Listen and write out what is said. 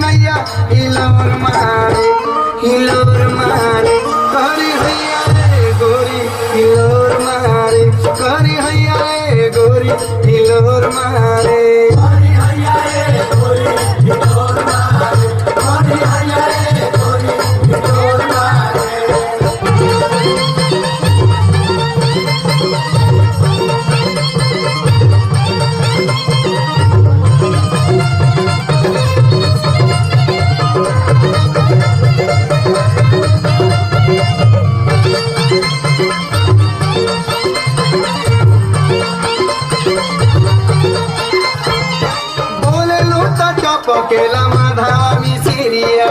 नैया हिलोर मारे करी हैया रे गोरी हिलोर मारे करी हैया रे गोरी हिलोर मारे पकेला माधवा मिसिरिया